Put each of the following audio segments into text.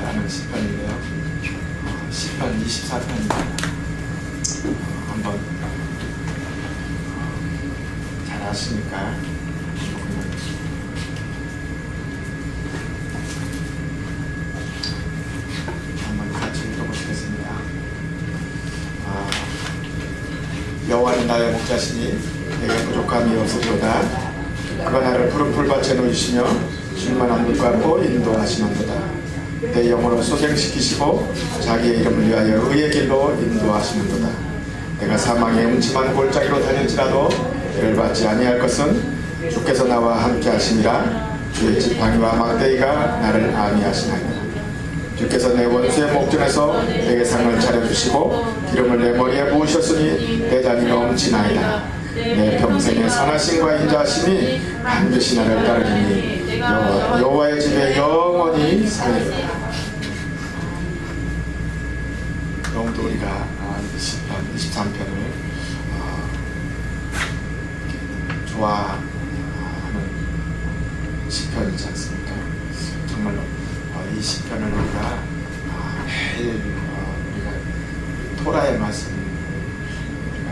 잘 아는 시편인데요. 시편 24편입니다. 한번 잘 아시니까 한번 같이 읽어보시겠습니다. 여호와는 나의 목자시니 내게 부족함이 없으리로다. 그가 나를 푸른 풀밭에 놓이시며 쉴만한 물과 보 인도하시는도다. 내 영혼을 소생시키시고 자기의 이름을 위하여 의의 길로 인도하시는도다. 내가 사망의 음침한 골짜기로 다닐지라도 해를 받지 아니할 것은 주께서 나와 함께 하심이라. 주의 지팡이와 막대기가 나를 안위하시나이다. 주께서 내 원수의 목전에서 내게 상을 차려주시고 기름을 내 머리에 부으셨으니 내 잔이 넘치나이다. 내 평생의 선하심과 인자하심이 반드시 나를 따르리니 여호와의 집에 영원히 살리리라. 오늘도 우리가 시편 23편을 좋아하는 시편이지 않습니까? 정말로 이 시편을 우리가 매일 우리가 토라의 말씀을 우리가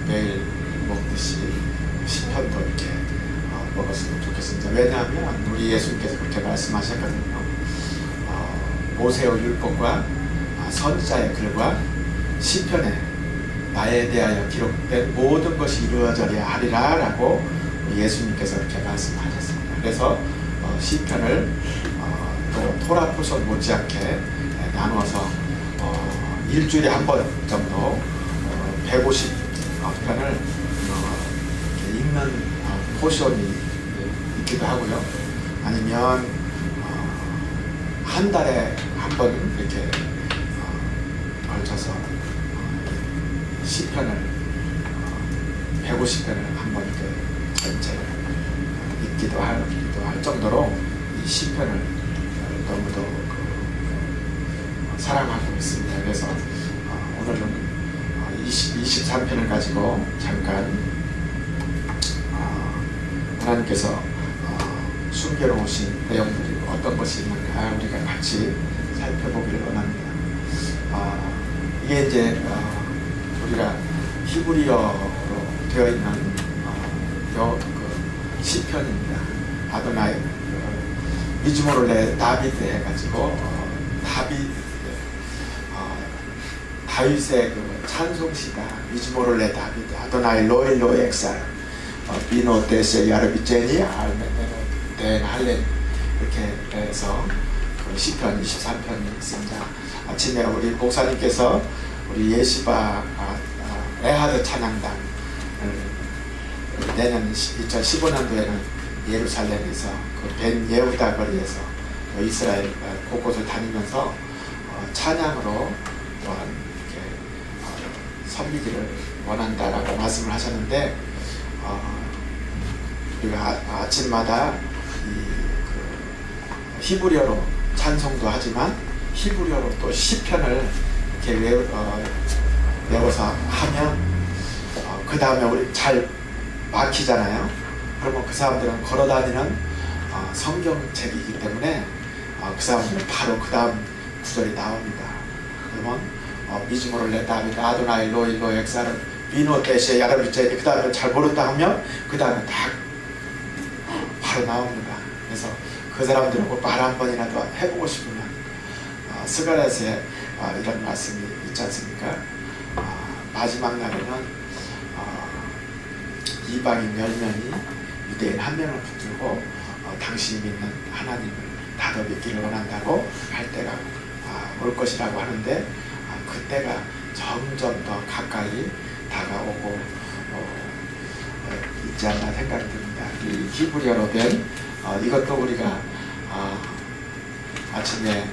매일 먹듯이 시편도 이렇게 먹었으면 좋겠습니다. 왜냐하면 우리 예수님께서 그렇게 말씀하셨거든요. 모세의 율법과 선지자의 글과 시편에 나에 대하여 기록된 모든 것이 이루어져야 하리라 라고 예수님께서 그렇게 말씀하셨습니다. 그래서 시편을 또 토라 포션 못지않게 나누어서 일주일에 한 번 정도 150편을 읽는 포션이 있기도 하고요. 아니면 한 달에 한 번 이렇게 걸쳐서 시편을 150편을 한 번 이렇게 전체 읽기도 할 정도로 이 시편을 너무도 사랑하고 있습니다. 그래서 오늘은 23편을 가지고 잠깐 하나님께서 숨겨놓으신 내용들이 어떤 것이 있는가 우리가 같이 살펴보기를 원합니다. 이게 이제 우리가 히브리어로 되어 있는 시편입니다. 아도나이 미즈모르레 다비드 해가지고 다윗의 찬송시가 미즈모르레 다비드 아도나이 로일로 엑살 비노 데세 야르비제니 알메네로 덴 할렌 이렇게 해서 시편 23편이 있습니다. 아침에 우리 목사님께서 우리 예시바 에하드 찬양단을 내년 2015년도에는 예루살렘에서 그 벤 예후다 거리에서 이스라엘 곳곳을 다니면서 찬양으로 또한 이렇게 섬기기를 원한다라고 말씀을 하셨는데 우리가 아침마다 히브리어로 찬송도 하지만 히브리어로 또 시편을 이렇게 외워서 하면 그 다음에 우리 잘 막히잖아요. 그러면 그 사람들은 걸어다니는 성경책이기 때문에 그 사람들은 바로 그 다음 구절이 나옵니다. 그러면 미즈모르레 다비드 아도나이 로일로 엑사르 비노 데시에 야르비제니 그 다음에 잘 모른다 하면 그 다음에 딱 바로 나옵니다. 그래서 그 사람들하고 말 한 번이라도 해보고 싶으면 스가랴서에 이런 말씀이 있지 않습니까? 마지막 날에는 이방인 10명이 유대인 1명을 붙들고 당신이 믿는 하나님을 다더 믿기를 원한다고 할 때가 올 것이라고 하는데 그때가 점점 더 가까이 다가오고 있지 않나 생각이 듭니다. 이 히브리어로 된 이것도 우리가 아침에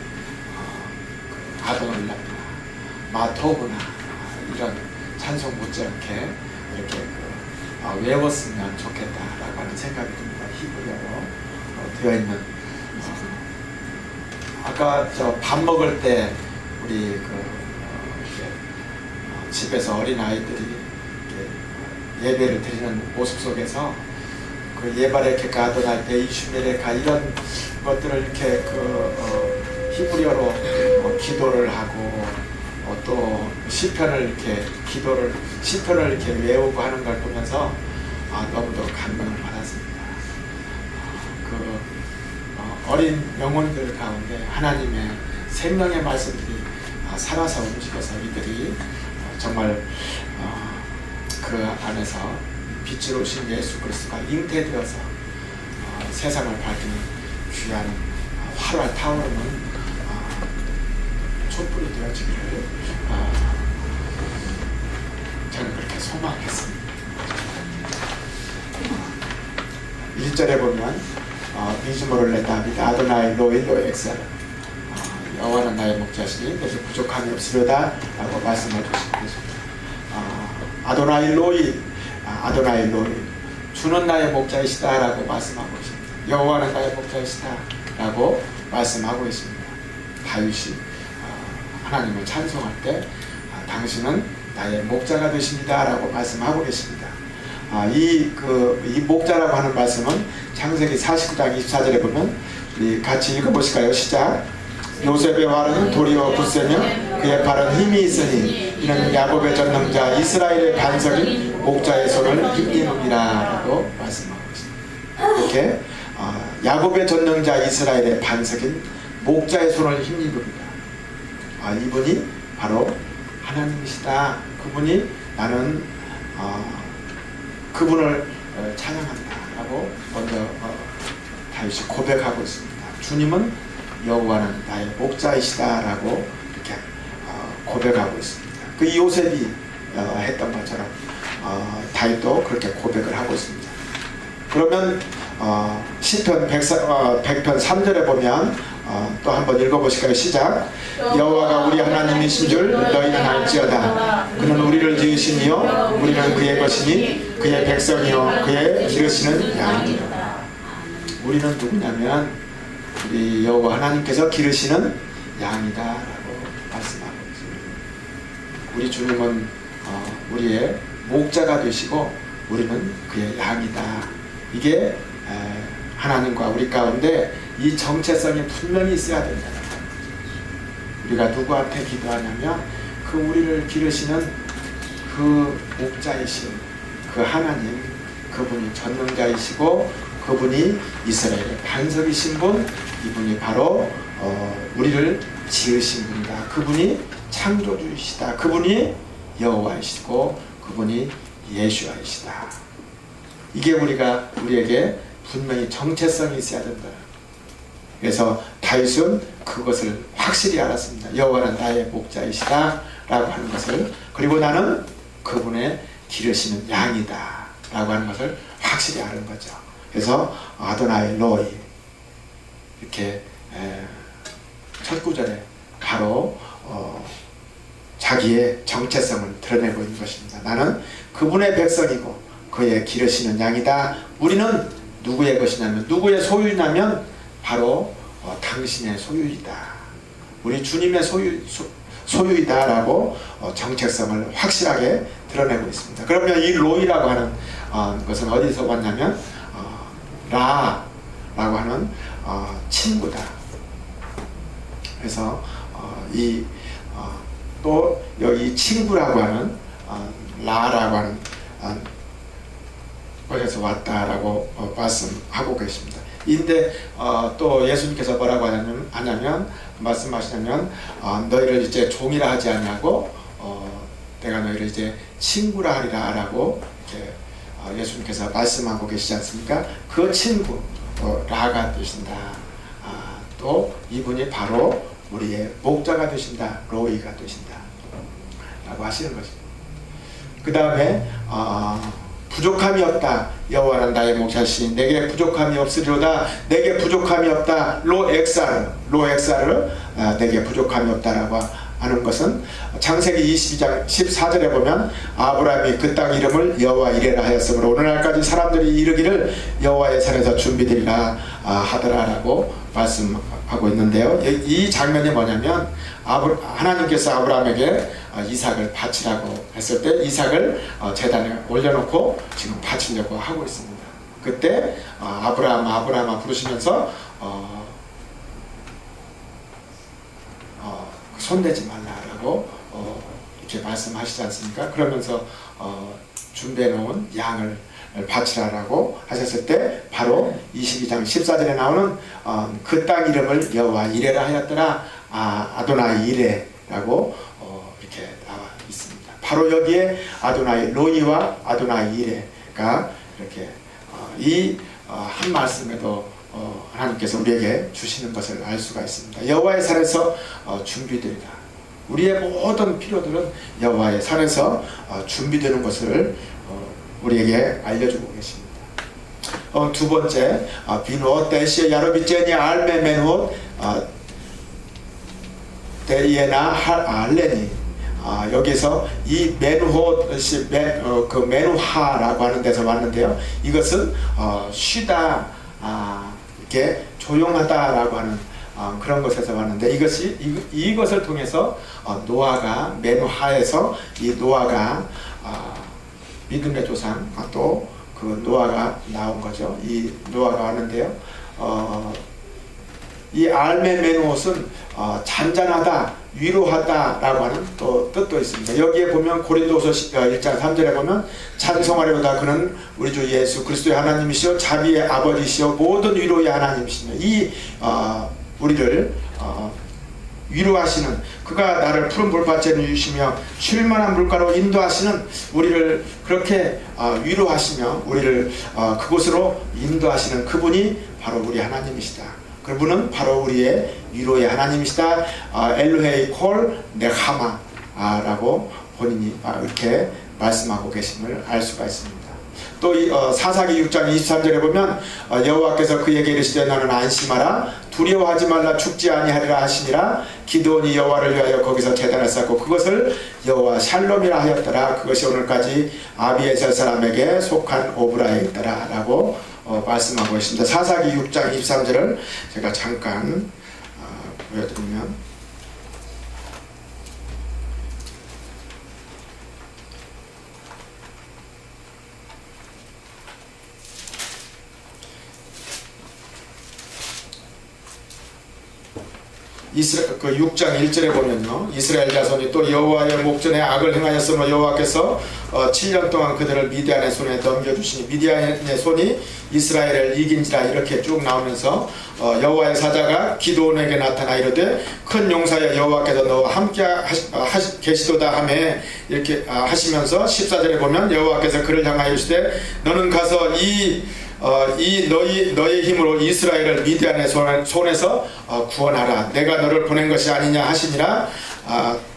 아도날라나 마토브나 이런 찬송 못지않게 이렇게 외웠으면 좋겠다라고 하는 생각이 듭니다. 히브리어로 되어 있는 아까 밥 먹을 때 우리 집에서 어린 아이들이 예배를 드리는 모습 속에서 그 예바레케 가도나 베이슈메레카 이런 것들을 이렇게 히브리어로 기도를 하고 또 시편을 이렇게 외우고 하는 걸 보면서 너무도 감명을 받았습니다. 어린 영혼들 가운데 하나님의 생명의 말씀들이 살아서 움직여서 이들이 정말 그 안에서 빛으로 오신 예수 그리스도가 잉태되어서 세상을 밝히는 귀한 활활 타오르는 촛불이 되어지기를 저는 그렇게 소망했습니다. 1절에 보면 미즈모를 내 다비드 아도나이 로일로 엑셀 여호와는 나의 목자시니 내게 부족함이 없으려다 라고 말씀해 주시고 계십니다. 아도나이 로일 주는 나의 목자이시다 라고 말씀하고 있습니다. 여호와는 나의 목자이시다 라고 말씀하고 있습니다. 다윗이 하나님을 찬송할 때 당신은 나의 목자가 되십니다 라고 말씀하고 계십니다. 이 목자라고 하는 말씀은 창세기 49장 24절에 보면 우리 같이 읽어보실까요? 시작. 요셉의 활은 도리어 굳세며 그의 팔은 힘이 있으니 이는 야곱의 전능자 이스라엘의 반석인 목자의 손을 힘입음이라 라고 말씀하고 있습니다. 이렇게 야곱의 전능자 이스라엘의 반석인 목자의 손을 힘입음이라. 이분이 바로 하나님이시다. 그분이 나는 그분을 찬양한다 라고 먼저 다윗이 고백하고 있습니다. 주님은 여호와는 나의 목자이시다 라고 이렇게 고백하고 있습니다. 그 요셉이 했던 것처럼 다윗도 그렇게 고백을 하고 있습니다. 그러면 시편 100편 3절에 보면 또 한번 읽어보실까요? 시작. 여호와가 우리 하나님이신 줄 너희는 알지어다. 그는 우리를 지으시니요 우리는 그의 것이니 그의 백성이요 그의 기르시는 양이니라. 우리는 누구냐면 우리 여호와 하나님께서 기르시는 양이다 라고 말씀하고 있습니다. 우리 주님은 우리의 목자가 되시고 우리는 그의 양이다. 이게 하나님과 우리 가운데 이 정체성이 분명히 있어야 된다는 거죠. 우리가 누구한테 기도하냐면 그 우리를 기르시는 그 목자이신 그 하나님, 그분이 전능자이시고 그분이 이스라엘의 반석이신 분, 이분이 바로 우리를 지으신 분이다. 그분이 창조주이시다. 그분이 여호와이시고 그분이 예수아이시다. 이게 우리에게 분명히 정체성이 있어야 된다. 그래서 다윗은 그것을 확실히 알았습니다. 여호와는 나의 목자이시다 라고 하는 것을, 그리고 나는 그분의 기르시는 양이다 라고 하는 것을 확실히 아는 거죠. 그래서 아도나이 로이 이렇게 첫 구절에 바로 자기의 정체성을 드러내고 있는 것입니다. 나는 그분의 백성이고 그의 기르시는 양이다. 우리는 누구의 것이냐면, 누구의 소유냐면 바로 당신의 소유이다. 우리 주님의 소유이다 라고 정체성을 확실하게 드러내고 있습니다. 그러면 이 로이라고 하는 것은 어디서 왔냐면 라라고 하는 친구다. 그래서 또 여기 친구라고 하는 라라고 하는 것에서 왔다라고 말씀하고 계십니다. 인데 또 예수님께서 뭐라고 하냐면 말씀하시냐면 너희를 이제 종이라 하지 아니하고 내가 너희를 이제 친구라 하리라 라고 이렇게 예수님께서 말씀하고 계시지 않습니까? 그 친구 라가 되신다. 또 이분이 바로 우리의 목자가 되신다. 로이가 되신다 라고 하시는 것입니다. 그 다음에 부족함이 없다. 여호와는 나의 목자시니 내게 부족함이 없으리로다. 내게 부족함이 없다. 로엑사르 내게 부족함이 없다라고 하는 것은 창세기 22장 14절에 보면 아브라함이 그 땅 이름을 여호와 이레라 하였으므로 오늘날까지 사람들이 이르기를 여호와의 산에서 준비되리라 하더라라고 말씀하고 있는데요. 이 장면이 뭐냐면 하나님께서 아브라함에게 이삭을 바치라고 했을 때 이삭을 제단에 올려놓고 지금 바치려고 하고 있습니다. 그때 아브라함아 부르시면서 손대지 말라라고 이렇게 말씀하시지 않습니까? 그러면서 준비해 놓은 양을 바치라라고 하셨을 때 바로 22장 14절에 나오는 그 땅 이름을 여호와 이레라 하였더라. 아도나이 이레라고 이렇게 나와 있습니다. 바로 여기에 아도나이 로이와 아도나이 이레가 이렇게 이 한 말씀에도 하나님께서 우리에게 주시는 것을 알 수가 있습니다. 여호와의 산에서 준비되리라. 우리의 모든 필요들은 여호와의 산에서 준비되는 것을 우리에게 알려주고 계십니다. 두 번째, 비노 데시 야로비제니 알메멘호 데리에나 알레니. 여기서 이 메누호시 그 메누하라고 하는 데서 왔는데요. 이것은 쉬다, 이렇게 조용하다라고 하는 그런 것에서 왔는데 이것을 통해서 노아가 메누하에서 이 노아가 믿음의 조상 또 그 노아가 나온 거죠. 이 노아가 왔는데요. 이 알메메노스는 잔잔하다, 위로하다라고 하는 또 뜻도 있습니다. 여기에 보면 고린도서 1장 3절에 보면 찬송하려다 그는 우리 주 예수 그리스도의 하나님이시오 자비의 아버지시오 모든 위로의 하나님이시며 이 우리를 위로하시는 그가 나를 푸른 물밭에 주시며 쉴만한 물가로 인도하시는 우리를 그렇게 위로하시며 우리를 그곳으로 인도하시는 그분이 바로 우리 하나님이시다. 그분은 바로 우리의 위로의 하나님이시다. 엘로헤이 콜 네하마라고 본인이 이렇게 말씀하고 계심을 알 수가 있습니다. 또 사사기 6장 23절에 보면 여호와께서 그에게 이르시되 너는 안심하라 두려워하지 말라 죽지 아니하리라 하시니라. 기드온이 여호와를 위하여 거기서 제단을 쌓고 그것을 여호와 샬롬이라 하였더라. 그것이 오늘까지 아비에셀 사람에게 속한 오브라에 있더라 라고 말씀하고 있습니다. 사사기 6장 23절을 제가 잠깐 보여드리면 그 6장 1절에 보면요. 이스라엘 자손이 또 여호와의 목전에 악을 행하였으므로 여호와께서 7년 동안 그들을 미디안의 손에 넘겨주시니 미디안의 손이 이스라엘을 이긴지라 이렇게 쭉 나오면서 여호와의 사자가 기드온에게 나타나 이르되 큰 용사여 여호와께서 너와 함께 계시도다 하며 이렇게 하시면서 14절에 보면 여호와께서 그를 향하여 이르시되 너는 가서 너의 힘으로 이스라엘을 미디안의 손에서 구원하라. 내가 너를 보낸 것이 아니냐 하시니라.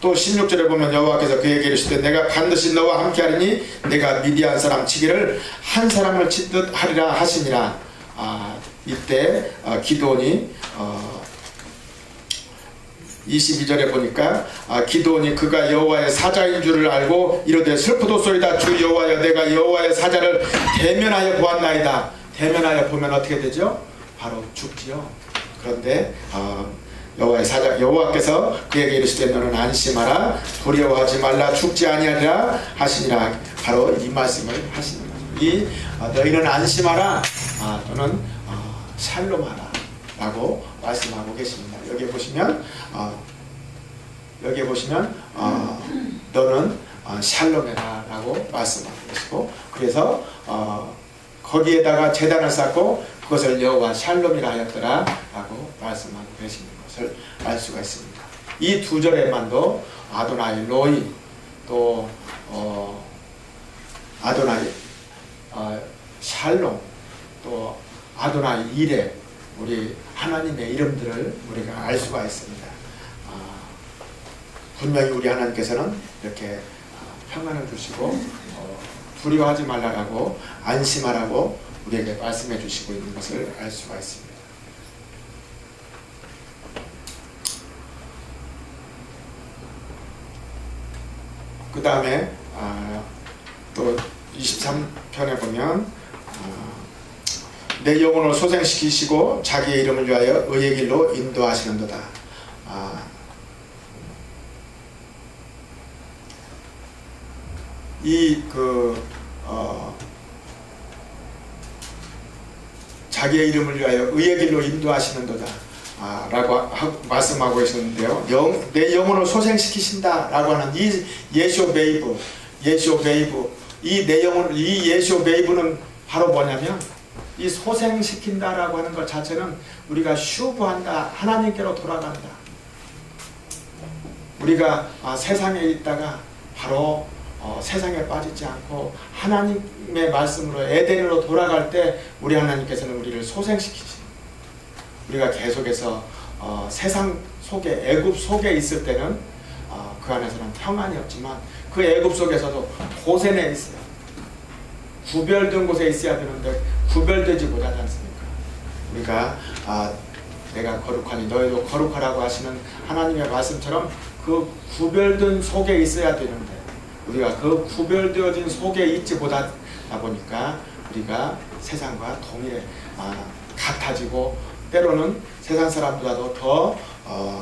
또 16절에 보면 여호와께서 그에게 이르시되 내가 반드시 너와 함께하리니 내가 미디안 사람 치기를 한 사람을 치듯 하리라 하시니라. 이때 기드온이 22절에 보니까 기드온이 그가 여호와의 사자인 줄을 알고 이르되 슬프도소이다 주 여호와여 내가 여호와의 사자를 대면하여 보았나이다. 대면하여 보면 어떻게 되죠? 바로 죽지요. 그런데 여호와의 사자 여호와께서 그에게 이르시되 너는 안심하라 두려워하지 말라 죽지 아니하리라 하시니라. 바로 이 말씀을 하시는 거죠. 너희는 안심하라 또는 샬롬하라 라고 말씀하고 계십니다. 여기에 보시면 너는 샬롬해라 라고 말씀하고 계시고 그래서 거기에다가 제단을 쌓고 그것을 여호와 샬롬이라 하였더라 라고 말씀하고 계시는 것을 알 수가 있습니다. 이 두 절에만도 아도나이 로이 또 아도나이 샬롬 또 아도나이 이레 우리 하나님의 이름들을 우리가 알 수가 있습니다. 분명히 우리 하나님께서는 이렇게 평안을 주시고 두려워하지 말라라고 안심하라고 우리에게 말씀해 주시고 있는 것을 알 수가 있습니다. 그 다음에 또 23편에 보면 내 영혼을 소생시키시고 자기의 이름을 위하여 의의 길로 인도하시는도다. 자기의 이름을 위하여 의의 길로 인도하시는도다. 라고 말씀하고 계시는데요. 내 영혼을 소생시키신다 라고 하는 이 예쇼 베이브, 이 내용을, 이 예쇼 베이브는 바로 뭐냐면 이 소생시킨다 라고 하는 것 자체는 우리가 슈브한다, 하나님께로 돌아간다. 우리가 세상에 있다가 바로 세상에 빠지지 않고 하나님의 말씀으로 에덴으로 돌아갈 때 우리 하나님께서는 우리를 소생시키시. 우리가 계속해서 세상 속에, 애굽 속에 있을 때는 그 안에서는 평안이 없지만 그 애굽 속에서도 고센에 있어요. 구별된 곳에 있어야 되는데 구별되지 못하지 않습니까? 우리가 내가 거룩하니 너희도 거룩하라고 하시는 하나님의 말씀처럼 그 구별된 속에 있어야 되는데 우리가 그 구별되어진 속에 있지 못하다 보니까 우리가 세상과 동일해 같아지고 때로는 세상 사람보다도 더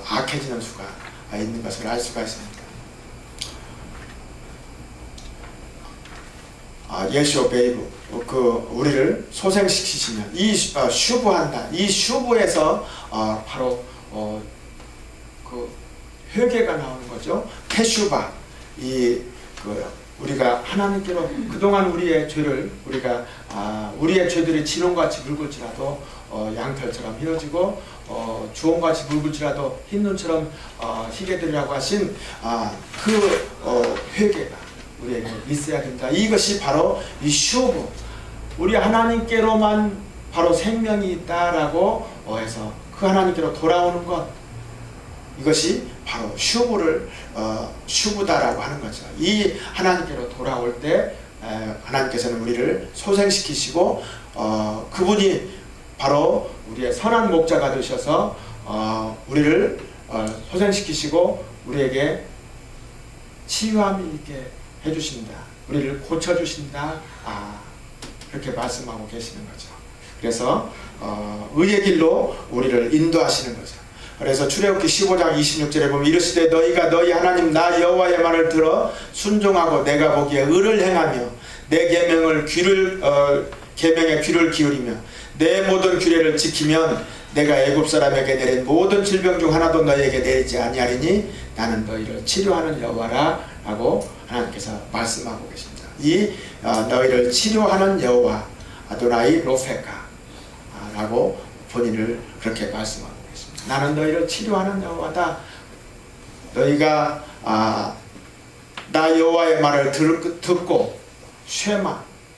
악해지는 수가 있는 것을 알 수가 있습니다. 예쇼 베이브, 우리를 소생시키시면 이 슈브한다. 이 슈브에서 바로 그 회개가 나오는 거죠. 테슈바. 우리가 하나님께로 그동안 우리의 죄를 우리의 죄들이 진홍같이 붉을지라도 양털처럼 휘어지고 주홍같이 붉을지라도 흰 눈처럼 희게 되리라고 하신 회개가 우리에게 있어야 된다. 이것이 바로 이 슈브, 우리 하나님께로만 바로 생명이 있다라고 해서 그 하나님께로 돌아오는 것, 이것이 바로 슈브다라고 하는 거죠. 이 하나님께로 돌아올 때 하나님께서는 우리를 소생시키시고 그분이 바로 우리의 선한 목자가 되셔서 우리를 소생시키시고 우리에게 치유함이 있게 해주신다. 우리를 고쳐주신다. 그렇게 말씀하고 계시는 거죠. 그래서 의의 길로 우리를 인도하시는 거죠. 그래서 출애굽기 15장 26절에 보면 이르시되 너희가 너희 하나님 나 여호와의 말을 들어 순종하고 내가 보기에 의를 행하며 내 계명의 귀를 기울이며 내 모든 규례를 지키면 내가 애굽 사람에게 내린 모든 질병 중 하나도 너희에게 내리지 아니하리니 나는 너희를 치료하는 여호와라 라고 하나님께서 말씀하고 계십니다. 이 너희를 치료하는 여호와 아도나이 로페카 라고 본인을 그렇게 말씀하고 계십니다. 나는 너희를 치료하는 여호와다. 너희가 나 여호와의 말을 듣고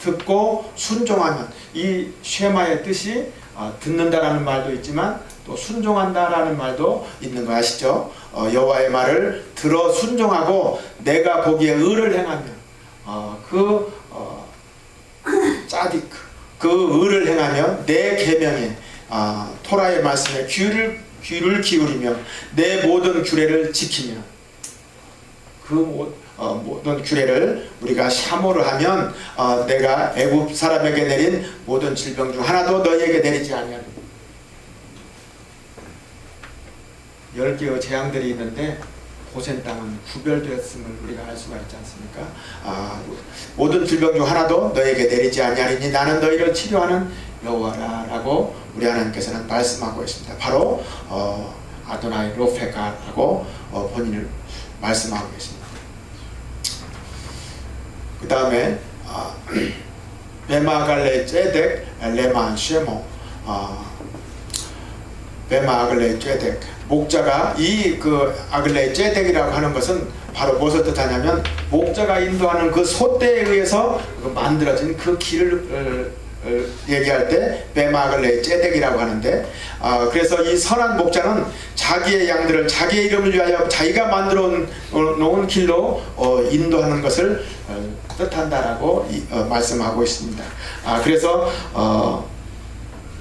듣고 순종하면, 이 쉐마의 뜻이 듣는다라는 말도 있지만 또 순종한다라는 말도 있는 거 아시죠? 여호와의 말을 들어 순종하고 내가 보기에 의를 행하면 짜디크 그 의를 행하면 내 계명에 토라의 말씀에 귀를 기울이며 내 모든 규례를 지키며 모든 규례를 우리가 샤모를 하면 내가 애굽 사람에게 내린 모든 질병 중 하나도 너희에게 내리지 아니하리니. 10개의 재앙들이 있는데 고센 땅은 구별되었음을 우리가 알 수가 있지 않습니까? 모든 질병 중 하나도 너희에게 내리지 아니하리니 나는 너희를 치료하는 여호와라 라고 우리 하나님께서는 말씀하고 있습니다. 바로 아도나이 로페카라고 본인을 말씀하고 계십니다. 그 다음에 베마갈레 제덱 레만 쉐모 베마갈레 제덱 목자가 그 아글레 제덱이라고 하는 것은 바로 무엇을 뜻하냐면 목자가 인도하는 그 소떼에 의해서 만들어진 그 길을 얘기할 때 베마글레 제덱이라고 하는데 그래서 이 선한 목자는 자기의 양들을 자기의 이름을 위하여 자기가 만들어 놓은 길로 인도하는 것을 뜻한다라고 말씀하고 있습니다. 그래서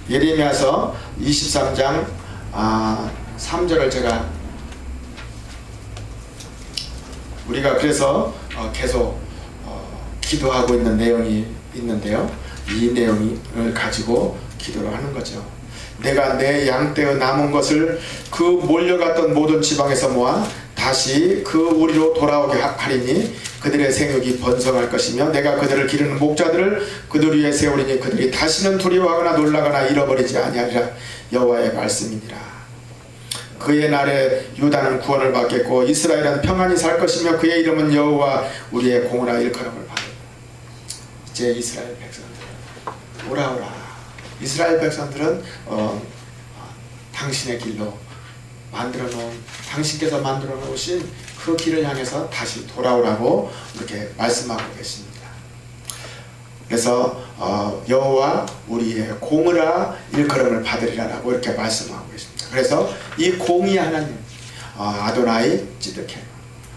예레미야서 23장 3절을 제가 우리가 그래서 계속 기도하고 있는 내용이 있는데요. 이 내용을 가지고 기도를 하는 거죠. 내가 내 양떼의 남은 것을 그 몰려갔던 모든 지방에서 모아 다시 그 우리로 돌아오게 하리니 그들의 생육이 번성할 것이며 내가 그들을 기르는 목자들을 그들 위에 세우리니 그들이 다시는 두려워하거나 놀라거나 잃어버리지 아니하리라. 여호와의 말씀이니라. 그의 날에 유다는 구원을 받겠고 이스라엘은 평안히 살 것이며 그의 이름은 여호와 우리의 공의라 일컬음을 받으리라. 이제 이스라엘 백성들 오라오라. 이스라엘 백성들은 당신의 길로 만들어 놓은, 당신께서 만들어 놓으신 그 길을 향해서 다시 돌아오라고 이렇게 말씀하고 계십니다. 그래서 여호와 우리의 공의라 일컬음을 받으리라라고 이렇게 말씀하고 계십니다. 그래서 이 공의 하나님, 아도나이 찌드케노,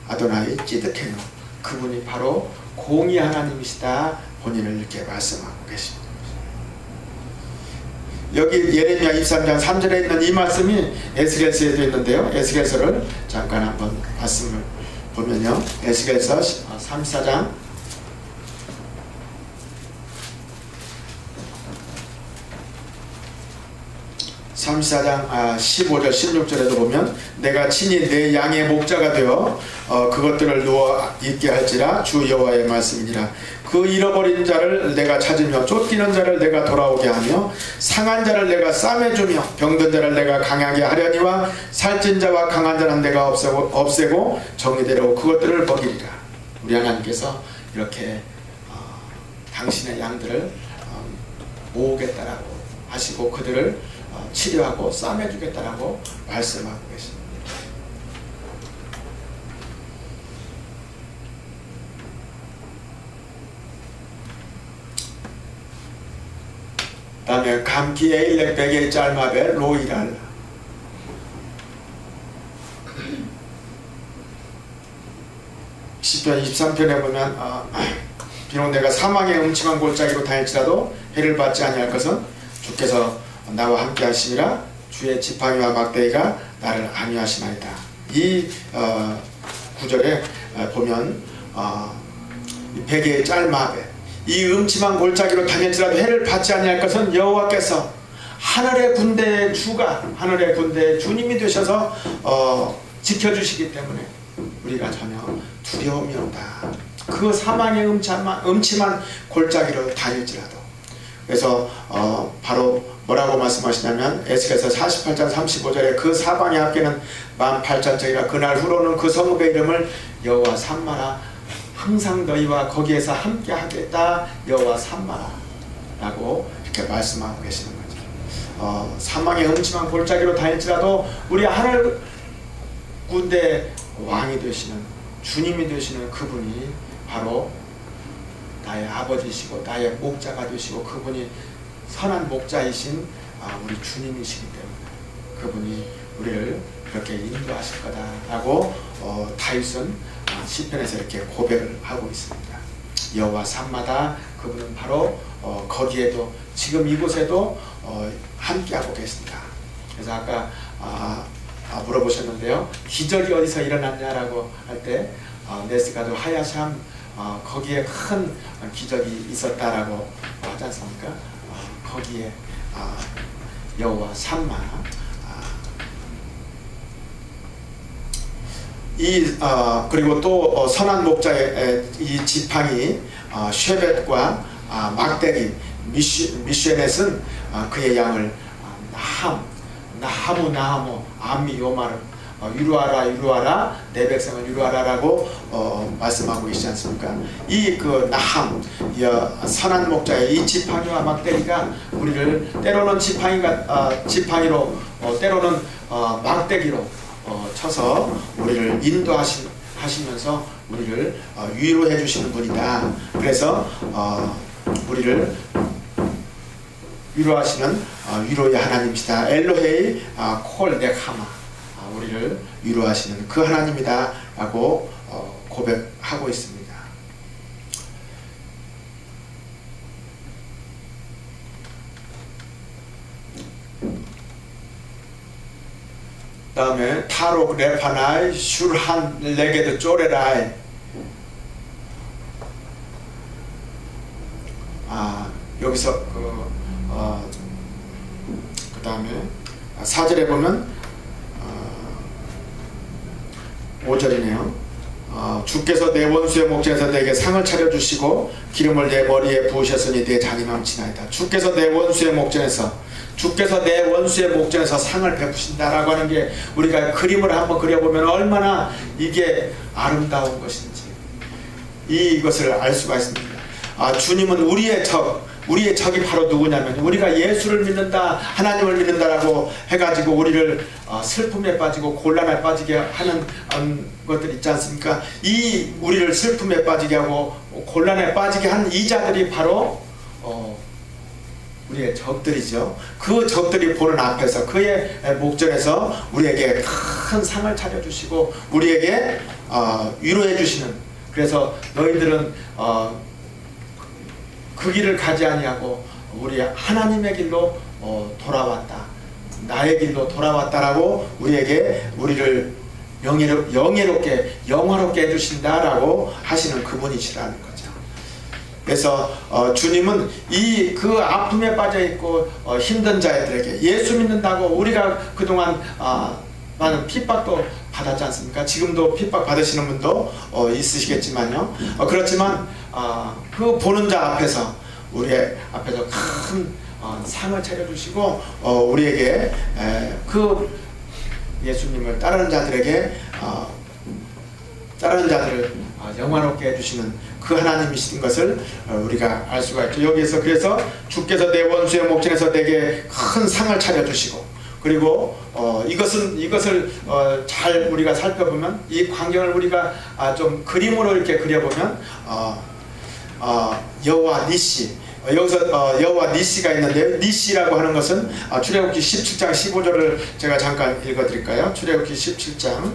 아도나이 찌드케노, 그분이 바로 공의 하나님이시다 본인을 이렇게 말씀하고 계십니다. 여기 예레미야 23장 3절에 있는 이 말씀이 에스겔서에도 있는데요. 에스겔서를 잠깐 한번 말씀을 보면요. 에스겔서 34장 34장 15절 16절에도 보면 내가 친히 내 양의 목자가 되어 그것들을 누워 있게 할지라 주 여호와의 말씀이니라. 그 잃어버린 자를 내가 찾으며 쫓기는 자를 내가 돌아오게 하며 상한 자를 내가 싸매주며 병든 자를 내가 강하게 하려니와 살찐 자와 강한 자는 내가 없애고 정의대로 그것들을 먹이리라. 우리 하나님께서 이렇게 당신의 양들을 모으겠다라고 하시고 그들을 치료하고 싸매주겠다라고 말씀하고 계십니다. 다음에 감기 에일렉 베게 짤마벨 로이랄. 시편 23편에 보면 비록 내가 사망의 음침한 골짜기로 다닐지라도 해를 받지 아니할 것은 주께서 나와 함께 하시니라. 주의 지팡이와 막대기가 나를 안위하시나이다. 이 구절에 보면 베개의 짤마베, 이 음침한 골짜기로 다닐지라도 해를 받지 아니할 것은 여호와께서 하늘의 군대의 주가, 하늘의 군대의 주님이 되셔서 지켜주시기 때문에 우리가 전혀 두려움이 없다. 그 사망의 음침한 골짜기로 다닐지라도. 그래서 바로 뭐라고 말씀하시냐면 에스겔서 48장 35절에 그 사방의 합계는 18,000척이라 그날 후로는 그 성읍의 이름을 여호와 삼마라. 항상 너희와 거기에서 함께 하겠다. 여호와 삼마라 라고 이렇게 말씀하고 계시는 거죠. 사망의 음침한 골짜기로 다닐지라도 우리 하늘 군대 왕이 되시는, 주님이 되시는 그분이 바로 나의 아버지시고 나의 목자가 되시고 그분이 선한 목자이신 우리 주님이시기 때문에 그분이 우리를 그렇게 인도하실 거다라고 다윗은 시편에서 이렇게 고백을 하고 있습니다. 여호와 삼마다. 그분은 바로 거기에도 지금 이곳에도 함께하고 계십니다. 그래서 아까 물어보셨는데요. 기적이 어디서 일어났냐라고 할 때 네스가도 하야샴 거기에 큰 기적이 있었다라고 하지 않습니까? 거기에 여호와 삼마 그리고 또 선한 목자의 이 지팡이 쉐벳과 막대기 미쉐넷은 그의 양을 나하무 암미 요마르 유루하라 내 백성을 유루하라라고 말씀하고 계시지 않습니까? 이 그 나함 선한 목자의 이 지팡이와 막대기가 우리를 때로는 지팡이로 때로는 막대기로 쳐서 우리를 인도하시면서 우리를 위로해 주시는 분이다. 그래서 우리를 위로하시는 위로의 하나님이시다. 엘로헤이 콜 넥하마 우리를 위로하시는 그 하나님이다 라고 고백하고 있습니다. 다음에 타록 레파나이 슐한 레게드 쪼레라이 여기서 그 다음에 4절에 보면 5절이네요. 주께서 내 원수의 목전에서 내게 상을 차려주시고 기름을 내 머리에 부으셨으니 내 잔이 넘치나이다. 주께서 내 원수의 목전에서 주께서 내 원수의 목전에서 상을 베푸신다라고 하는 게 우리가 그림을 한번 그려보면 얼마나 이게 아름다운 것인지 이것을 알 수가 있습니다. 주님은 우리의 적이 바로 누구냐면 우리가 예수를 믿는다, 하나님을 믿는다라고 해가지고 우리를 슬픔에 빠지고 곤란에 빠지게 하는 것들 있지 않습니까? 이 우리를 슬픔에 빠지게 하고 곤란에 빠지게 한 이 자들이 바로 우리의 적들이죠. 그 적들이 보는 앞에서 그의 목전에서 우리에게 큰 상을 차려주시고 우리에게 위로해 주시는, 그래서 너희들은 그 길을 가지 아니하고 우리 하나님의 길로 돌아왔다, 나의 길로 돌아왔다라고 우리를 영예롭게 영화롭게 해주신다라고 하시는 그분이시라는 거죠. 그래서 주님은 그 아픔에 빠져있고 힘든 자들에게, 예수 믿는다고 우리가 그동안 많은 핍박도 받았지 않습니까? 지금도 핍박 받으시는 분도 있으시겠지만요. 그렇지만 그 보는 자 앞에서 우리의 앞에서 큰 상을 차려주시고 우리에게 그 예수님을 따르는 자들에게 따르는 자들을 영화롭게 해주시는 그 하나님이신 것을 우리가 알 수가 있죠. 여기에서 그래서 주께서 내 원수의 목전에서 내게 큰 상을 차려주시고, 그리고 이것을 잘 우리가 살펴보면 이 광경을 우리가 좀 그림으로 이렇게 그려보면 여호와 니시, 여기서 여호와 니시가 있는데요. 니시라고 하는 것은 출애굽기 17장 15절을 제가 잠깐 읽어드릴까요? 출애굽기 17장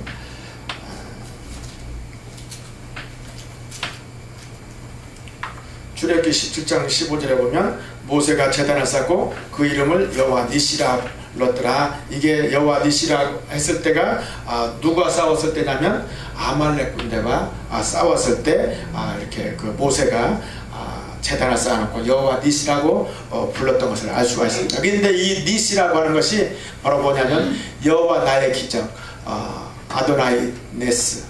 출애굽기 17장 15절에 보면 모세가 제단을 쌓고 그 이름을 여호와 니시라 불렀더라. 이게 여호와 니시라 했을 때가 누가 싸웠을 때냐면 아말렉 군대가 싸웠을 때 이렇게 그 모세가 제단을 쌓아놓고 여호와 니시라고 불렀던 것을 알 수가 있습니다. 그런데 이 니시라고 하는 것이 바로 뭐냐면 여호와 나의 기적, 아도나이 네스.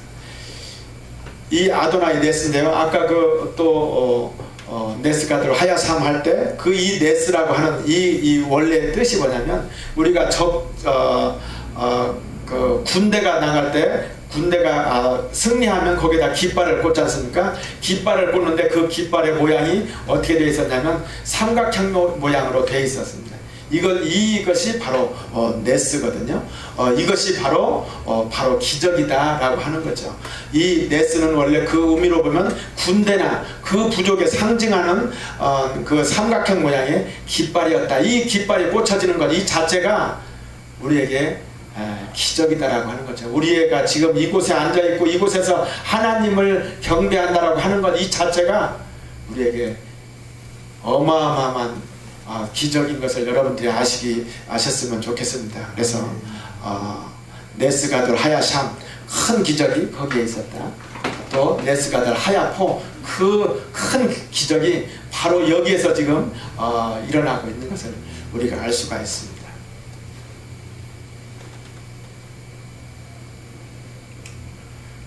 이 아도나이 네스인데요. 아까 네스가들 하야삼 할 때 그 이 네스라고 하는 이 원래 뜻이 뭐냐면 우리가 그 군대가 나갈 때 군대가 승리하면 거기다 깃발을 꽂지 않습니까? 깃발을 꽂는데 그 깃발의 모양이 어떻게 되어 있었냐면 삼각형 모양으로 되어 있었습니다. 이것이 바로 네스거든요. 이것이 바로 기적이다라고 하는 거죠. 이 네스는 원래 그 의미로 보면 군대나 그 부족에 상징하는 그 삼각형 모양의 깃발이었다. 이 깃발이 꽂혀지는 것, 이 자체가 우리에게 기적이다라고 하는 거죠. 우리가 지금 이곳에 앉아있고 이곳에서 하나님을 경배한다라고 하는 것, 이 자체가 우리에게 어마어마한 기적인 것을 여러분들이 아셨으면 좋겠습니다. 그래서 네스가들 하야샴, 큰 기적이 거기에 있었다. 또 네스가들 하야포, 그 큰 기적이 바로 여기에서 지금 일어나고 있는 것을 우리가 알 수가 있습니다.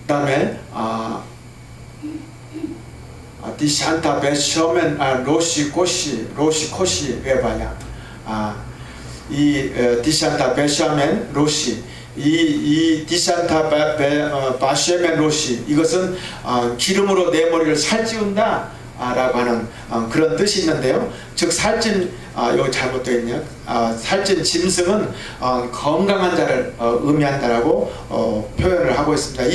그 다음에 디샨타 베쇼멘 로시 코시 외바야. 이 디샨타 베쇼멘 로시, 이 디샨타 바쉐멘 로시, 이것은 기름으로 내 머리를 살찌운다 라고 하는 그런 뜻이 있는데요. 즉 살찐, 여기 잘못되어 있네요. 살찐 짐승은 건강한 자를 의미한다라고 표현을 하고 있습니다.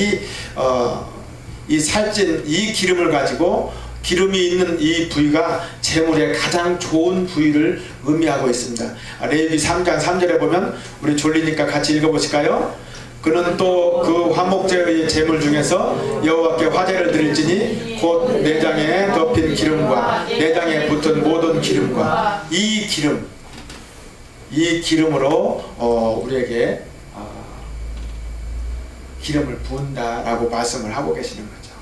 이 살찐 이 기름을 가지고, 기름이 있는 이 부위가 제물의 가장 좋은 부위를 의미하고 있습니다. 레위기 3장 3절에 보면, 우리 졸리니까 같이 읽어보실까요? 그는 또 그 화목제의 제물 중에서 여호와께 화제를 드릴지니 곧 내장에 덮인 기름과 내장에 붙은 모든 기름과 이 기름으로 우리에게 기름을 부은다라고 말씀을 하고 계시는 거죠.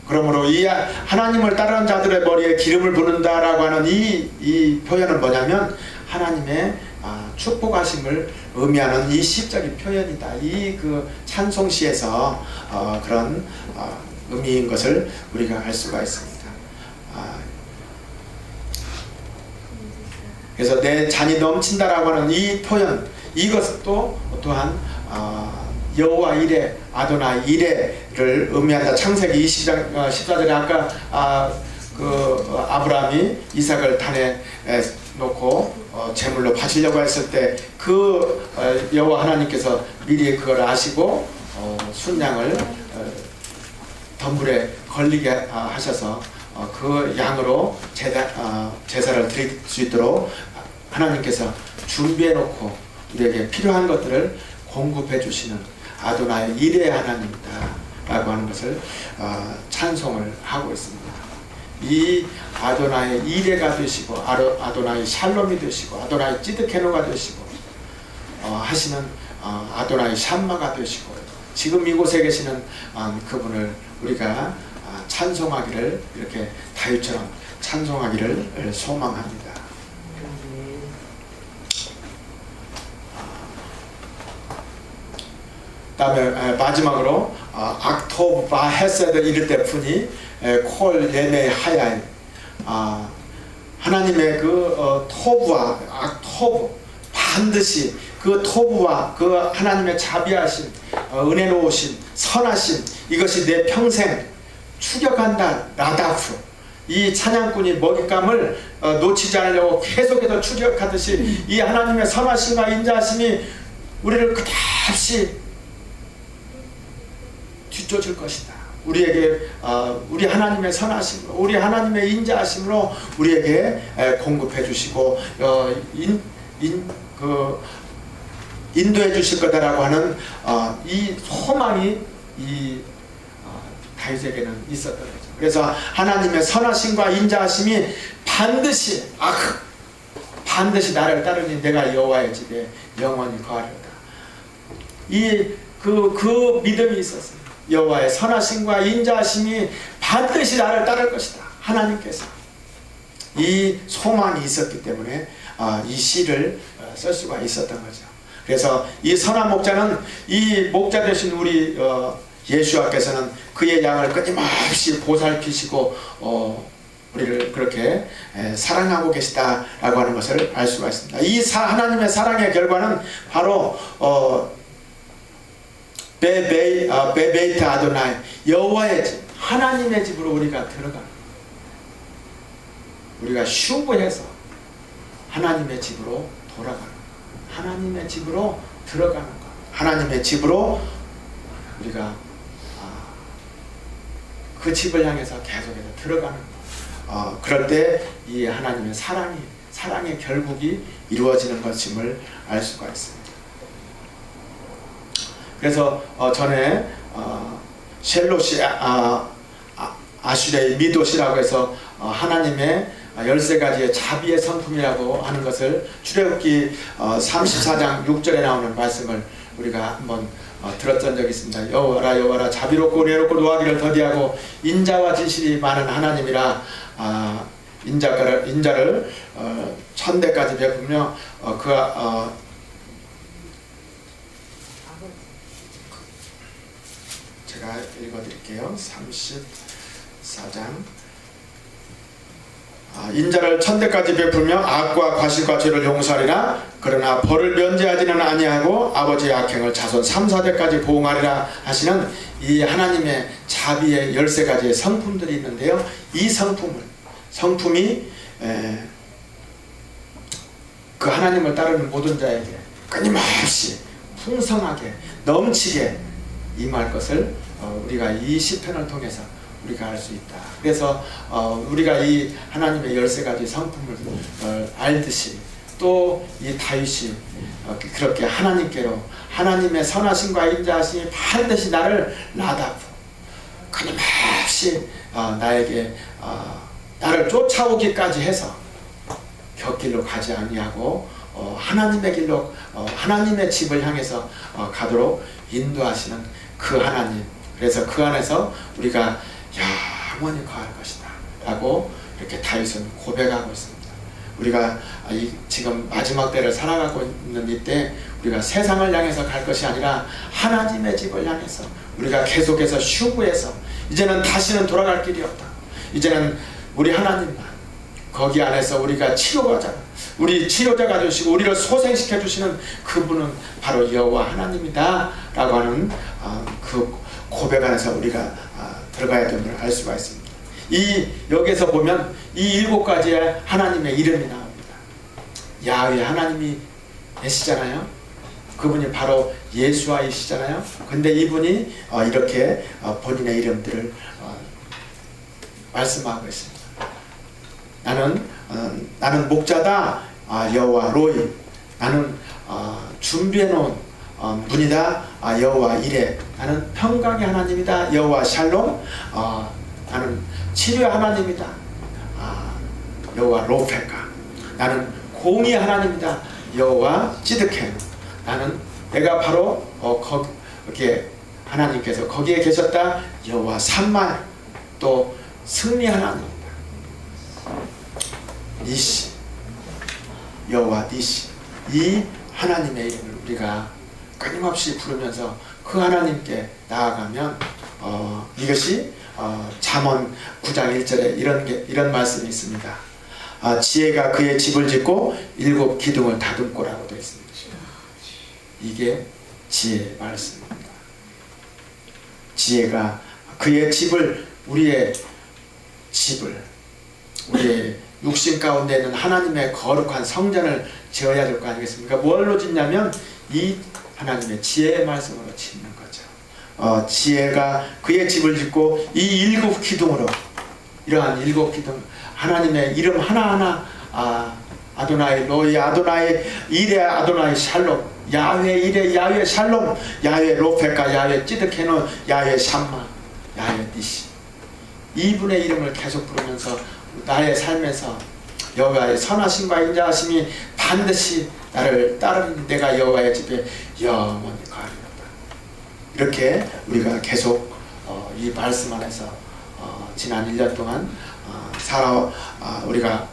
그러므로 이 하나님을 따르는 자들의 머리에 기름을 부는다라고 하는 이 표현은 뭐냐면 하나님의 축복하심을 의미하는 이 시적인 표현이다. 이 그 찬송시에서 그런 의미인 것을 우리가 알 수가 있습니다. 그래서 내 잔이 넘친다라고 하는 이 표현, 이것도 또한 여호와 이레, 아도나이 이레를 의미한다. 창세기 20장 14절에 아까 아브라함이 이삭을 단에 놓고 제물로 바치려고 했을 때 그 여호와 하나님께서 미리 그걸 아시고 순양을 덤불에 걸리게 하셔서 그 양으로 제사를 드릴 수 있도록 하나님께서 준비해 놓고 우리에게 필요한 것들을 공급해 주시는 아도나이 이레 하나님이다 라고 하는 것을 찬송을 하고 있습니다. 이 아도나이 이레가 되시고 아도나이 샬롬이 되시고 아도나이 찌드케노가 되시고 하시는 아도나이 샴마가 되시고 지금 이곳에 계시는 그분을 우리가 찬송하기를, 이렇게 다윗처럼 찬송하기를 소망합니다. 다음에 마지막으로 악토브 바 헤세드 이럴 때 푼이 콜 예메 하야이, 하나님의 그 토부와 악토브, 반드시 그 토부와 그 하나님의 자비하심, 은혜로우심, 선하심, 이것이 내 평생 추격한다. 라다프, 이 찬양꾼이 먹잇감을 놓치지 않으려고 계속해서 추격하듯이 이 하나님의 선하심과 인자하심이 우리를 끝없이 뒤쫓을 것이다. 우리에게 우리 하나님의 선하심으로, 우리 하나님의 인자하심으로 우리에게 공급해 주시고 인도해 주실 거다라고 하는 이 소망이 이 다윗에게는 있었던 거죠. 그래서 하나님의 선하심과 인자하심이 반드시 나를 따르니 내가 여호와의 집에 영원히 거하리로다. 그 믿음이 있었어요. 여호와의 선하심과 인자하심이 반드시 나를 따를 것이다. 하나님께서 이 소망이 있었기 때문에 이 시를 쓸 수가 있었던 거죠. 그래서 이 선한 목자는, 이 목자 되신 우리 예수와께서는 그의 양을 끊임없이 보살피시고 우리를 그렇게 사랑하고 계시다라고 하는 것을 알 수가 있습니다. 이 하나님의 사랑의 결과는 바로 베베이트 아도나이, 여호와의 집, 하나님의 집으로 우리가 들어가는, 우리가 슈브해서 하나님의 집으로 돌아가는, 하나님의 집으로 들어가는 것, 하나님의 집으로 우리가 그 집을 향해서 계속해서 들어가는 것. 그럴 때 이 하나님의 사랑의 결국이 이루어지는 것임을 알 수가 있습니다. 그래서 전에 셀롯이 아슈레의 미도시라고 해서 하나님의 13가지의 자비의 성품이라고 하는 것을 출애굽기 34장 6절에 나오는 말씀을 우리가 한번 들었던 적이 있습니다. 여호와라 여호와라 자비롭고 은혜롭고 노하기를 더디하고 인자와 진실이 많은 하나님이라, 인자를 천대까지 베풀며 제가 읽어드릴게요. 34장 인자를 천대까지 베풀며 악과 과실과 죄를 용서하리라. 그러나 벌을 면제하지는 아니하고 아버지의 악행을 자손 3, 4대까지 보응하리라 하시는 이 하나님의 자비의 13가지의 성품들이 있는데요. 이 성품이 그 하나님을 따르는 모든 자에게 끊임없이 풍성하게 넘치게 임할 것을 우리가 이 시편을 통해서 우리가 알 수 있다. 그래서 우리가 이 하나님의 13가지 성품을 알듯이 또 이 다윗이 그렇게 하나님께로, 하나님의 선하심과 인자하심이 반드시 나를 라다프, 끊임없이 나를 쫓아오기까지 해서 곁길로 가지 아니하고 하나님의 길로, 하나님의 집을 향해서 가도록 인도하시는 그 하나님. 그래서 그 안에서 우리가 영원히 거할 것이다 라고 이렇게 다윗은 고백하고 있습니다. 우리가 지금 마지막 때를 살아가고 있는 이때 우리가 세상을 향해서 갈 것이 아니라 하나님의 집을 향해서 우리가 계속해서 슈브해서 이제는 다시는 돌아갈 길이 없다. 이제는 우리 하나님만, 거기 안에서 우리가 치료받아 우리 치료자가 되시고 우리를 소생시켜 주시는 그분은 바로 여호와 하나님이다 라고 하는 그 고백 안에서 우리가 들어가야 됨을 알 수가 있습니다. 여기에서 보면 이 7가지의 하나님의 이름이 나옵니다. 야훼 하나님이 계시잖아요. 그분이 바로 예수와이시잖아요. 근데 이분이 이렇게 본인의 이름들을 말씀하고 있습니다. 나는 목자다, 여호와 로이. 나는 준비해 놓은 문이다, 여호와 이레. 나는 평강의 하나님이다, 여호와 샬롬. 나는 치료의 하나님이다, 여호와 로페카. 나는 공의의 하나님이다, 여호와 찌드케. 내가 바로 거기에 하나님께서 거기에 계셨다, 여호와 삼마. 또 승리 하나님이다, 니시, 여호와 니시. 이 하나님의 이름을 우리가 끊임없이 부르면서 그 하나님께 나아가면 이것이 잠언 9장 1절에 이런 말씀이 있습니다. 지혜가 그의 집을 짓고 7 기둥을 다듬고라고 되어 있습니다. 이게 지혜의 말씀입니다. 지혜가 그의 집을, 우리의 육신 가운데 있는 하나님의 거룩한 성전을 지어야 될 거 아니겠습니까? 뭘로 짓냐면 이 하나님의 지혜의 말씀으로 짓는 거죠. 지혜가 그의 집을 짓고 이 7 기둥으로, 이러한 7 기둥, 하나님의 이름 하나하나, 아도나이 로이, 아도나이 이레, 아도나이 샬롬, 야훼 이레, 야훼 샬롬, 야훼 로페카, 야훼 찌드케노, 야훼 샴마, 야훼 니시. 이분의 이름을 계속 부르면서 나의 삶에서 여호와의 선하심과 인자하심이 반드시 나를 따르는 내가 여호와의 집에 영원히 거하리로다. 이렇게 우리가 계속 이 말씀 안에서 지난 1년 동안 우리가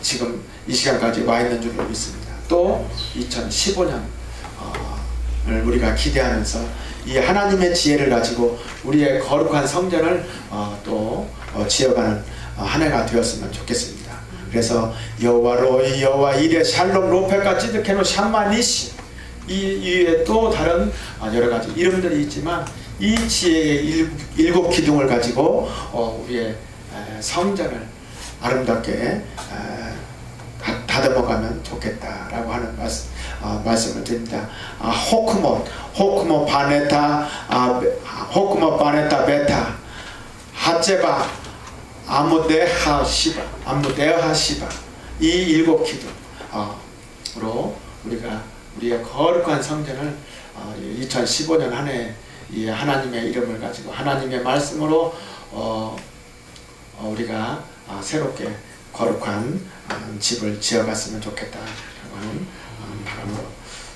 지금 이 시간까지 와 있는 줄로 믿습니다. 또 2015년을 우리가 기대하면서 이 하나님의 지혜를 가지고 우리의 거룩한 성전을 또 지어가는 한 해가 되었으면 좋겠습니다. 그래서 여호와 로이, 여호와 이레, 샬롬, 로페카, 찌드케노, 샴마, 니시, 이 외에 또 다른 여러 가지 이름들이 있지만 이 지혜의 7 기둥을 가지고 우리의 성전을 아름답게 다듬어가면 좋겠다라고 하는 말씀을 드립니다. 호크모 바네타, 호크모 바네타 베타, 하제바, 아무데하 시바, 이 7 기둥으로 우리가 우리의 거룩한 성전을 2015년 한 해 이 하나님의 이름을 가지고 하나님의 말씀으로 우리가 새롭게 거룩한 집을 지어갔으면 좋겠다라고 하는 바람으로,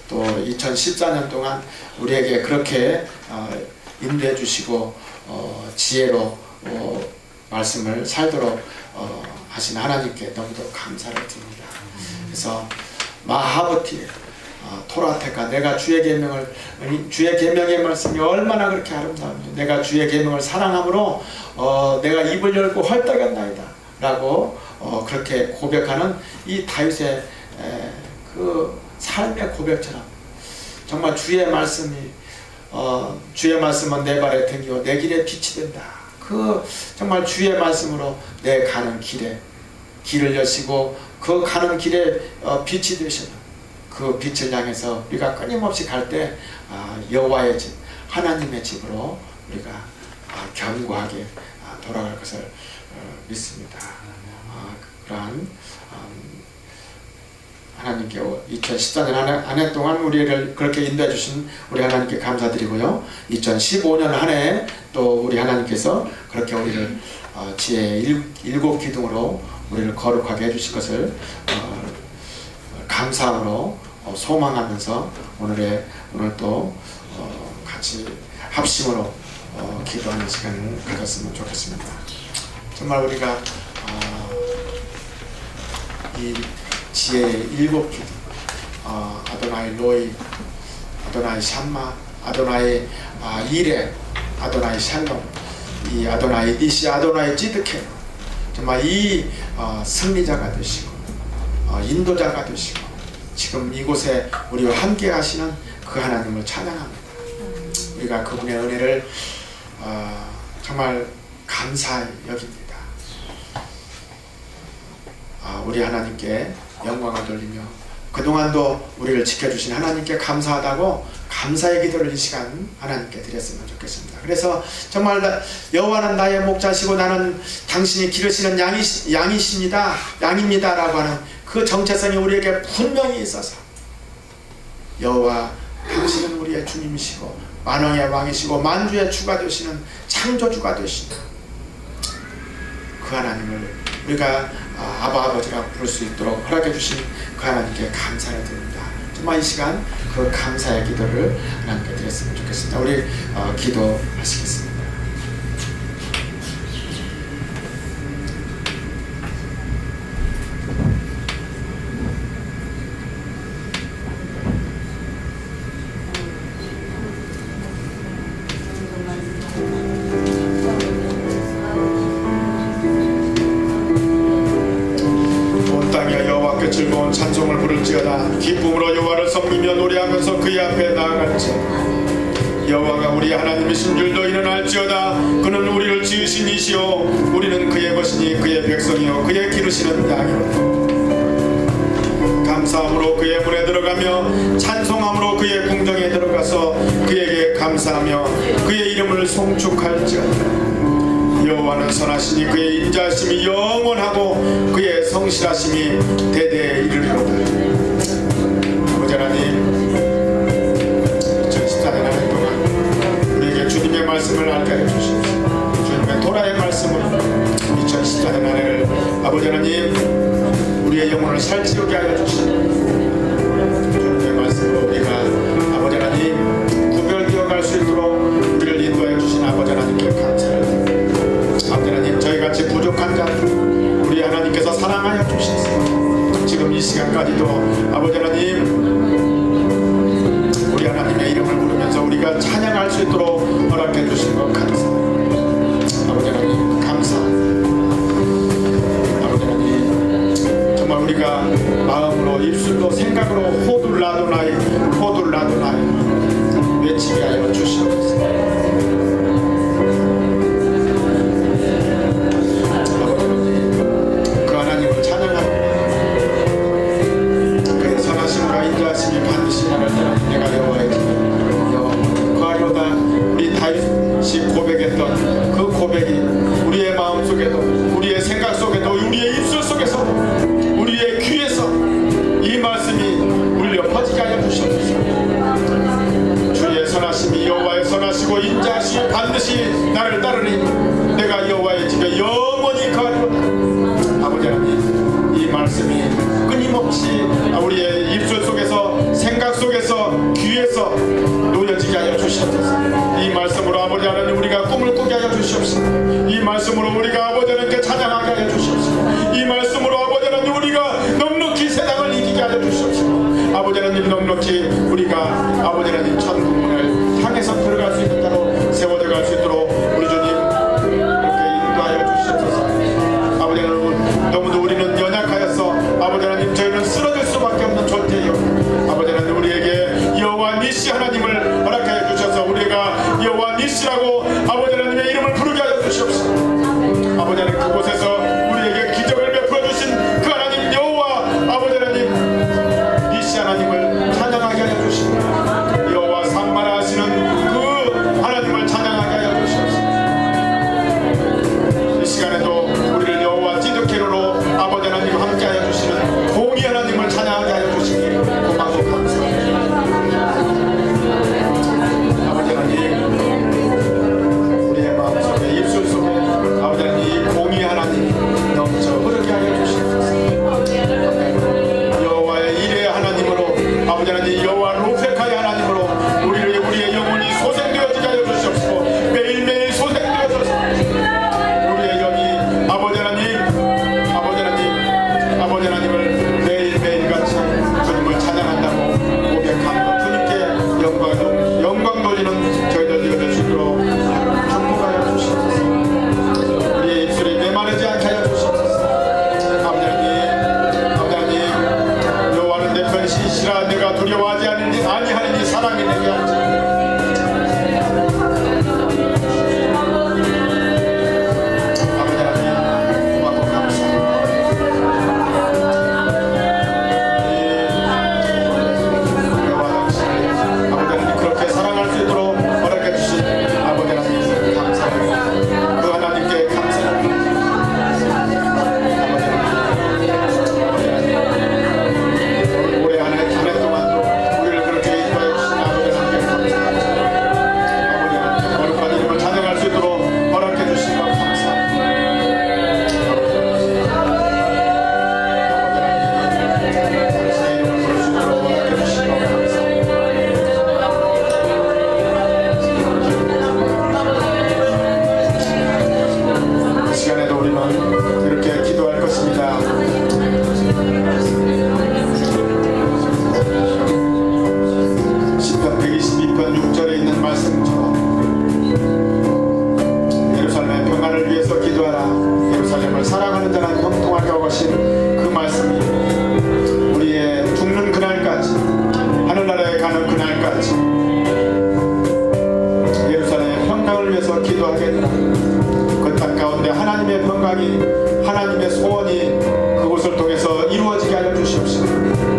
또 2014년 동안 우리에게 그렇게 인도해 주시고 지혜로 말씀을 살도록 하신 하나님께 너무도 감사를 드립니다. 그래서 마하버티 토라테카, 내가 주의 계명의 말씀이 얼마나 그렇게 아름다운지, 내가 주의 계명을 사랑함으로 내가 입을 열고 헐떡였나이다 라고 그렇게 고백하는 이 다윗의 그 삶의 고백처럼 정말 주의 말씀은 내 발에 등이요 내 길에 빛이 된다. 그 정말 주의 말씀으로 내 가는 길을 여시고 그 가는 길에 빛이 되시는 그 빛을 향해서 우리가 끊임없이 갈 때 여호와의 집, 하나님의 집으로 우리가 견고하게 돌아갈 것을 믿습니다. 그러한 하나님께 2014년 한 해 동안 우리를 그렇게 인도해 주신 우리 하나님께 감사드리고요. 2015년 한 해 또 우리 하나님께서 그렇게 우리를 지혜의 7 기둥으로 우리를 거룩하게 해주실 것을 감사함으로 소망하면서 오늘 또 같이 합심으로 기도하는 시간을 가졌으면 좋겠습니다. 정말 우리가 이 지혜의 7 기둥, 아도나이 로이, 아도나이 샴마, 아도나이 이레, 아도나이 샬롬, 이 아도나이 니시, 아도나이 찌드케, 정말 이 승리자가 되시고 인도자가 되시고 지금 이곳에 우리와 함께 하시는 그 하나님을 찬양합니다. 우리가 그분의 은혜를 정말 감사히 여깁니다. 우리 하나님께 영광을 돌리며 그동안도 우리를 지켜주신 하나님께 감사하다고 감사의 기도를 이 시간 하나님께 드렸으면 좋겠습니다. 그래서 정말 여호와는 나의 목자시고 나는 당신이 기르시는 양이십니다, 양입니다 라고 하는 그 정체성이 우리에게 분명히 있어서 여호와 당신은 우리의 주님이시고 만왕의 왕이시고 만주의 주가 되시는 창조주가 되시는 그 하나님을 우리가 아바 아버지라고 부를 수 있도록 허락해 주신 그 하나님께 감사를 드립니다. 정말 이 시간 그 감사의 기도를 하나님께 드렸으면 좋겠습니다. 우리 기도하시겠습니다. 즐거운 찬송을 부를지어다. 기쁨으로 여호와를 섬기며 노래하면서 그의 앞에 나아갈지어다. 여호와가 우리 하나님이신 줄 너희는 알지어다. 그는 우리를 지으신 이시요 우리는 그의 것이니 그의 백성이요 그의 기르시는 양이로다. 감사함으로 그의 문에 들어가며 찬송함으로 그의 궁정에 들어가서 그에게 감사하며 그의 이름을 송축할지어다. 여호와는 선하시니 그의 인자하심이 영원하고 그의 성실하심이 대대에 이르리로다. 아버지 하나님, 2014년 한 해 동안 우리에게 주님의 말씀을 알게 해주시옵소서. 주님의 토라의 말씀으로 2014년 한 해를 아버지 하나님 우리의 영혼을 살찌우게 하여 주시옵소서. 주님의 말씀으로 우리가 아버지 하나님 구별되어 갈 수 있도록 우리를 인도하여 주신 아버지 하나님께 감사를 드립니다. 아버지 하나님 저희같이 부족한 자 우리 하나님께서 사랑하여 주셨습니다. 지금 이 시간까지도 아버지 하나님 우리 하나님의 이름을 부르면서 우리가 찬양할 수 있도록 허락해 주신 것 감사합니다. 아버지 하나님 감사합니다. 아버지 하나님 정말 우리가 마음으로 입술로 생각으로 호둘라도나이 호둘라도나이 외치게 하여 주시옵소서. 고백했던 그 고백이 우리의 마음 속에도 우리의 생각 속에도 우리의 입술 속에서 우리의 귀에서 이 말씀이 울려 퍼지게 하여 주시옵소서. 주의 선하심이 여호와의 선하시고 인자하심이 반드시 나를 따르니 내가 여호와의 집에 영원히 거하리로다. 아버지 하나님 이 말씀이 끊임없이 우리의 입술 속에서 생각 속에서 귀에서 놓여지게 하여 주시옵소서. 이 말씀으로 아버지 하나님 우리가 꿈을 꾸게 하여 주시옵소서. 이 말씀으로 우리가 아버지 하나님께 찬양하게 하여 주시옵소서. 이 말씀으로 아버지 하나님 우리가 넉넉히 세상을 이기게 하여 주시옵소서. 아버지 하나님 넉넉히 우리가 아버지 하나님 천국문을 향해서 들어갈 수 있는 자로 세워져 갈 수 있도록 우리 주님 그렇게 인도하여 주시옵소서. 아버지 하나님 너무도 우리는 연약하여서 아버지 하나님 저희는 쓰러질 수밖에 없는 존재요. 아버지 하나님 우리에게 여호와 니시 하나님을 허락하여 주셔서 우리가 여호와 니시라고 아버지 하나님의 이름을 부르게 하여 주시옵소서. 아버지 하나님 그곳에서 우리에게 기적을 베풀어 주신 그 하나님 여호와 아버지 하나님 니시 하나님을 찬양하게 하여 주시고 여호와 산마라 하시는 그 하나님을 찬양하게 하여 주시옵소서. 이 시간에도 우리를 여호와 찌드케로로 아버지 하나님 함께 하여 주시는 공의 하나님을 찬양하게 하여 주시니 고맙고 감사합니다. 아버지 하나님 되게 할지 하나님의 소원이 그곳을 통해서 이루어지게 하여 주시옵시고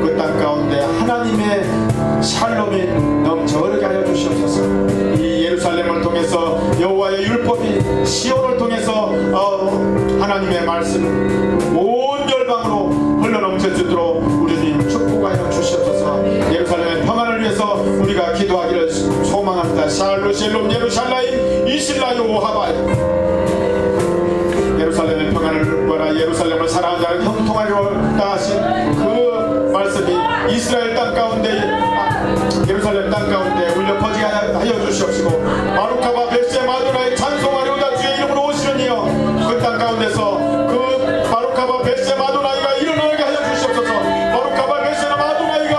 그 땅 가운데 하나님의 샬롬이 넘쳐 흐르게 하여 주시옵소서. 이 예루살렘을 통해서 여호와의 율법이 시온을 통해서 하나님의 말씀 온 열방으로 흘러넘칠 수 있도록 우리님 축복하여 주시옵소서. 예루살렘의 평안을 위해서 우리가 기도하기를 소망합니다. 샬루 샬롬 예루살라임 이실라요 하바이. 예루살렘의 평안을 구하라. 예루살렘을 사랑하는 자를 형통하리라 하신 그 말씀이 이스라엘 땅 가운데 예루살렘 땅 가운데 울려 퍼지게 하여 주시옵시고 바루카바 벳세 마두나의 찬송하리오다. 주의 이름으로 오시는 이여 그 땅 가운데서 그 바루카바 벳세 마두나이가 일어나게 하여 주시옵소서. 바루카바 벳세 마두나이가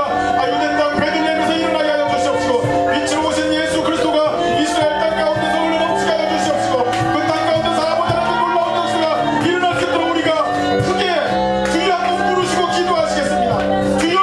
유대 땅 베들레헴에서 일어나게 하여 주시옵시고 빛으로 오신 예수 그리스도가 이스라엘 땅 가운데서 흘러넘치게 하여 주시옵시고 그 땅 가운데서 아버지 하나님 놀라운 역사가 일어날 수 있도록 우리가 크게 주여 한번 부르시고 기도하시겠습니다. 주여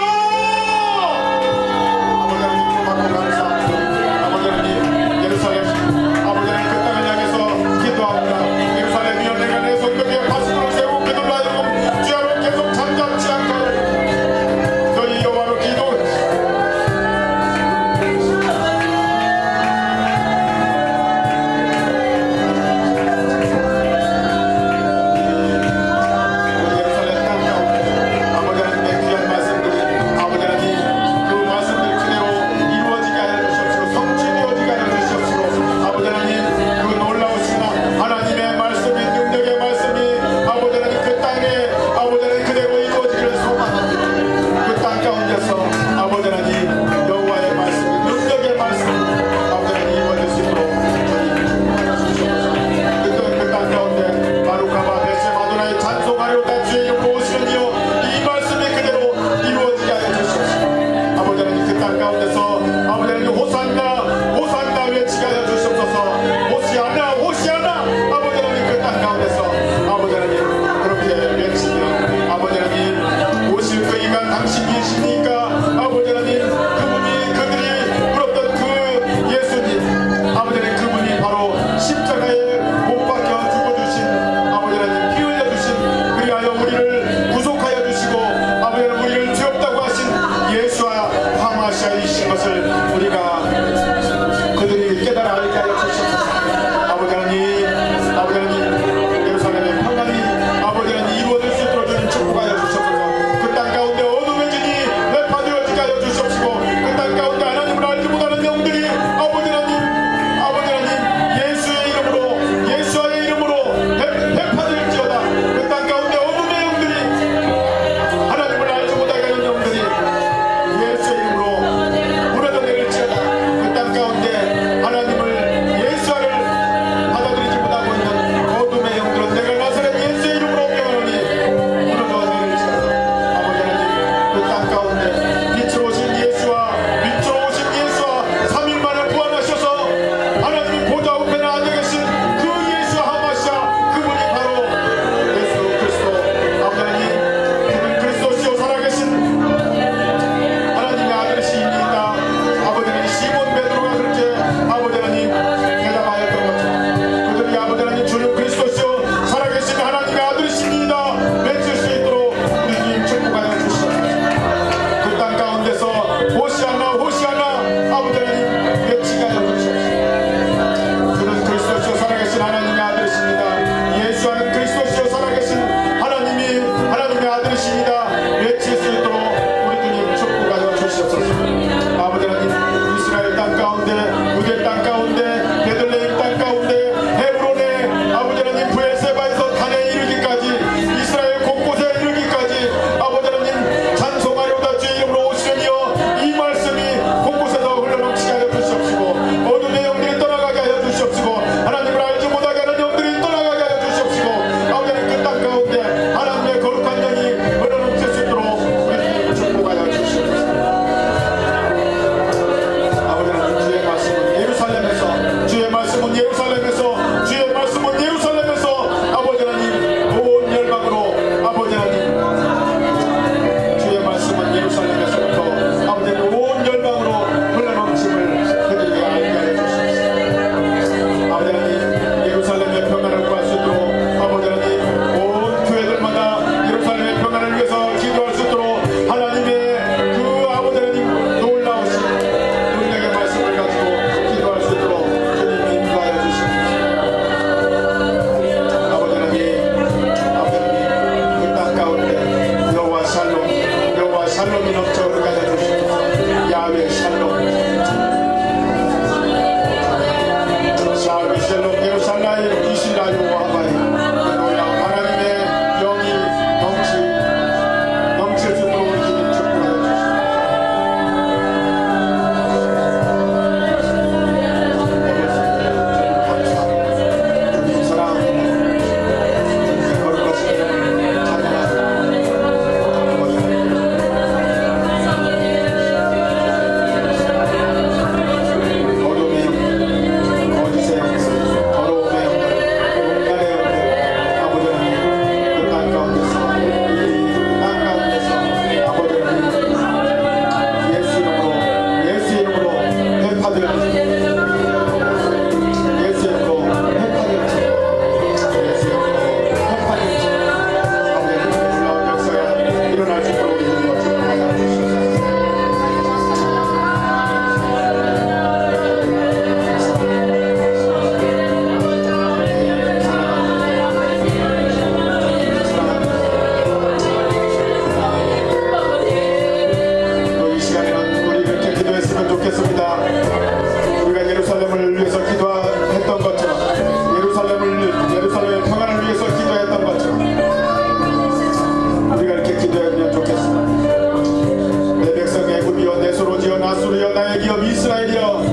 이스라엘이여,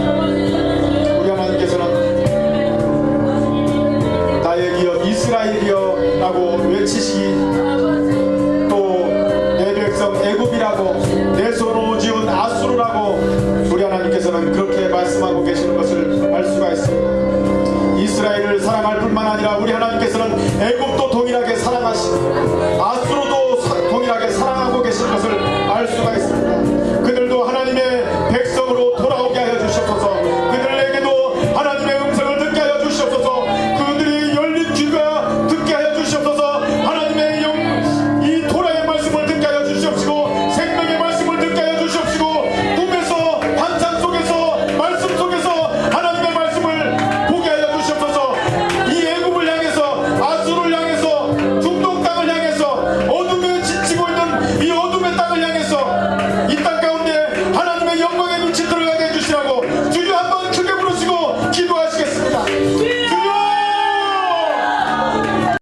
우리 하나님께서는 나의 기업 이스라엘이여 라고 외치시기, 또 내 백성 애굽이라고, 내 손으로 지은 아수르라고 우리 하나님께서는 그렇게 말씀하고 계시는 것을 알 수가 있습니다. 이스라엘을 사랑할 뿐만 아니라 우리 하나님께서는 애굽도 동일하게 사랑하시고 아수르도 동일하게 사랑하고 계신 것을 알 수가 있습니다.